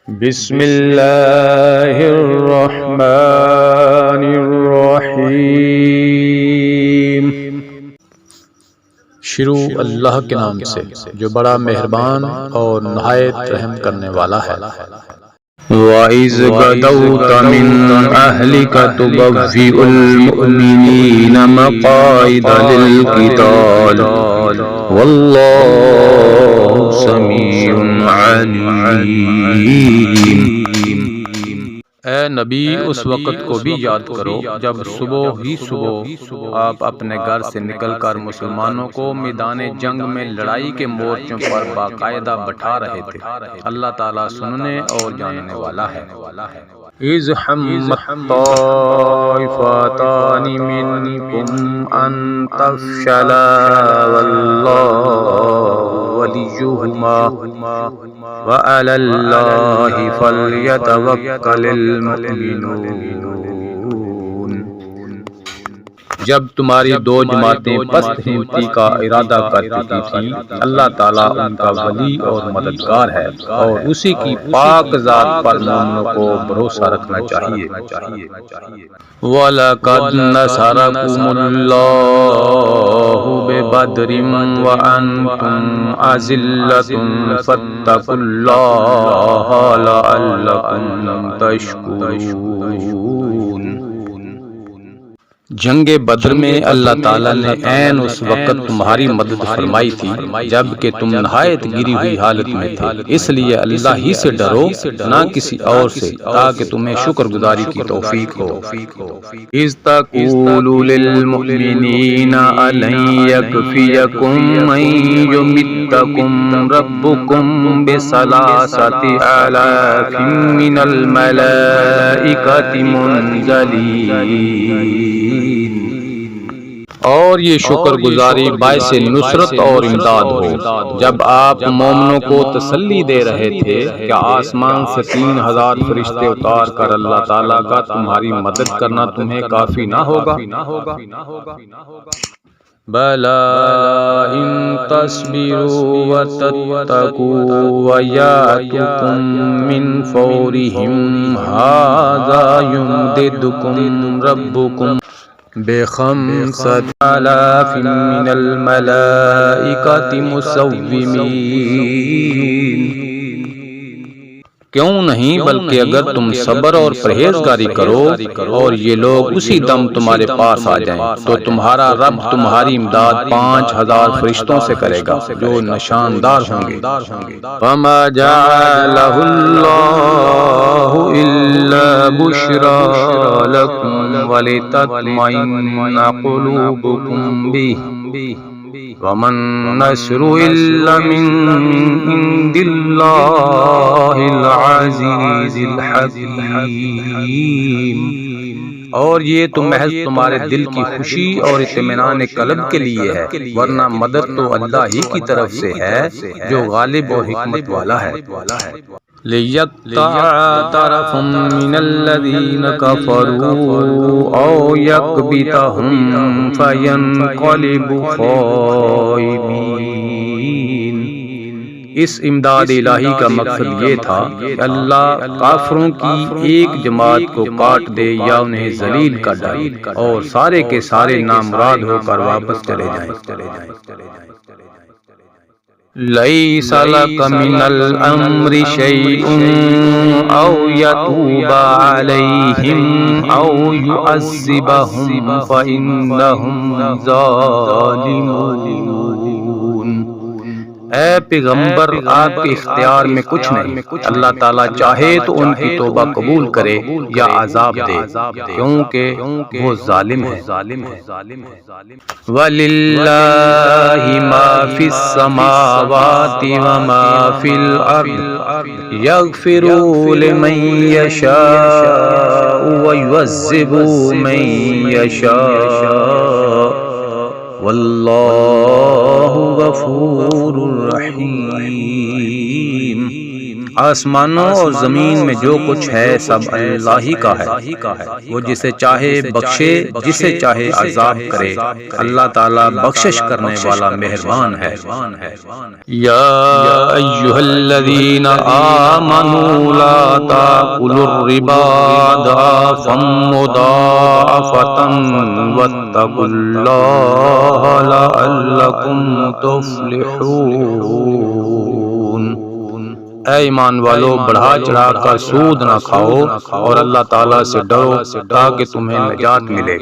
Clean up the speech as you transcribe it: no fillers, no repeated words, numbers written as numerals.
بسم اللہ الرحمن الرحیم۔ شروع اللہ کے نام سے جو بڑا مہربان اور نہایت رحم کرنے والا ہے۔ وَإِذْ غَدَوْتَ مِنْ أَهْلِكَ تُبَوِّئُ الْمُؤْمِنِينَ مَقَاعِدَ لِلْقِتَالِ وَاللَّهُ سَمِيعٌ عَلِيمٌ۔ اے نبی، اس وقت کو بھی یاد کرو جب صبح آپ اپنے گھر سے نکل کر مسلمانوں کو میدان جنگ میں لڑائی کے مورچوں پر باقاعدہ بٹھا رہے تھے۔ اللہ تعالیٰ سننے اور جاننے والا ہے۔ اِذْ ہَمَّتْ طَائِفَتَانِ مِنْکُمْ أَنْ تَفْشَلَا وَاللَّهُ وَلِيُّهُمَا وَعَلَى اللَّهِ فَلْيَتَوَکَّلِ الْمُؤْمِنُونَ۔ جب تمہاری دو جماعتیں پست ہمتی کا ارادہ کر چکی تھیں، اللہ تعالیٰ ان کا ولی اور مددگار ہے، اور اسی کی پاک ذات پر مومنوں کو بھروسہ رکھنا چاہیے۔ وَلَقَدْ نَصَرَكُمُ اللَّهُ بِبَدْرٍ وَأَنْتُمْ أَذِلَّةٌ فَاتَّقُوا اللَّهَ لَعَلَّكُمْ تَشْكُرُونَ۔ جنگ بدر میں اللہ تعالیٰ نے عین اس وقت تمہاری مدد فرمائی تھی جب کہ تم نہایت گری ہوئی حالت میں تھے، اس لیے اللہ ہی سے ڈرو، نہ کسی اور سے، تاکہ تمہیں شکر گزاری کی توفیق ہو۔ اِذْ تَقُولُ لِلْمُؤْمِنِينَ أَلَنْ يَكْفِيَكُمْ أَنْ يُمِدَّكُمْ رَبُّكُمْ بِثَلَاثَةِ آلَافٍ مِّنَ الْمَلَائِكَةِ مُنْزَلِينَ۔ اور یہ شکر گزاری باعث نصرت اور امداد ہو۔ جب آپ مومنوں کو تسلی دے رہے تھے کہ آسمان سے 3000 فرشتے اتار کر اللہ تعالیٰ کا تمہاری مدد کرنا تمہیں کافی نہ ہوگا؟ بَلَىٰ إِن تَصْبِرُوا وَتَتَّقُوا وَيَأْتُوكُم مِّن فَوْرِهِمْ هَٰذَا يُمْدِدْكُمْ رَبُّكُم بِخَمْسَةِ آلَافٍ مِّنَ الْمَلَائِكَةِ مُسَوِّمِينَ۔ کیوں نہیں، بلکہ اگر تم صبر اور پرہیزگاری کرو اور یہ لوگ اسی دم تمہارے پاس آ جائیں تو تمہارا رب تمہاری امداد 5000 فرشتوں سے کرے گا جو نشاندار ہوں گے۔ وَمَا جَعَلَهُ اللَّهُ إِلَّا بُشْرَىٰ لَكُمْ وَلِتَطْمَئِنَّ قُلُوبُكُمْ بِهِ وَمَا النَّصْرُ إِلَّا مِنْ عِنْدِ اللَّهِ الْعَزِيزِ الْحَكِيمِ۔ اور یہ تو محض تمہارے دل کی خوشی اور اطمینان قلب کے لیے ہے، ورنہ مدد تو اللہ ہی کی طرف سے ہے جو غالب اور حکمت والا ہے۔ لِيَقْطَعَ طَرَفٌ مِّنَ الَّذِينَ كَفَرُوا أَوْ يَكْبِتَهُمْ فَيَنقَلِبُوا خَائِبِينَ۔ اس امداد الہی کا مقصد یہ تھا کہ اللہ کافروں کی ایک جماعت کو کاٹ دے یا انہیں ذلیل کر ڈالے اور سارے کے سارے نامراد ہو کر واپس چلے جائیں۔ لَيْسَ لَكَ مِنَ الْأَمْرِ شَيْءٌ أَوْ يَتُوبَ عَلَيْهِمْ أَوْ يُعَذِّبَهُمْ فَإِنَّهُمْ ظَالِمُونَ۔ اے پیغمبر، آپ کے اختیار میں کچھ نہیں، اللہ تعالیٰ چاہے تو ان کی توبہ قبول کرے یا عذاب دے، کیونکہ وہ ظالم ہے۔ وَلِلَّهِ مَا فِي السَّمَاوَاتِ وَمَا فِي الْأَرْضِ يَغْفِرُ لِمَن يَشَاءُ وَيُعَذِّبُ مَن يَشَاءُ وَاللَّهُ غَفُورٌ رَحِيمٌ۔ آسمانوں اور زمین میں جو کچھ ہے سب اللہ ہی کا ہے، وہ جسے چاہے بخشے، جسے چاہے عذاب کرے، اللہ تعالی بخشش کرنے والا مہربان ہے۔ یا ایھا الذین آمنوا لا تأکلوا الربا ضعفا مضاعفا واتقوا اللہ لعلکم تفلحون۔ اے ایمان والو، بڑھا چڑھا کر سود نہ کھاؤ اور اللہ تعالیٰ سے ڈرو تاکہ تمہیں نجات ملے۔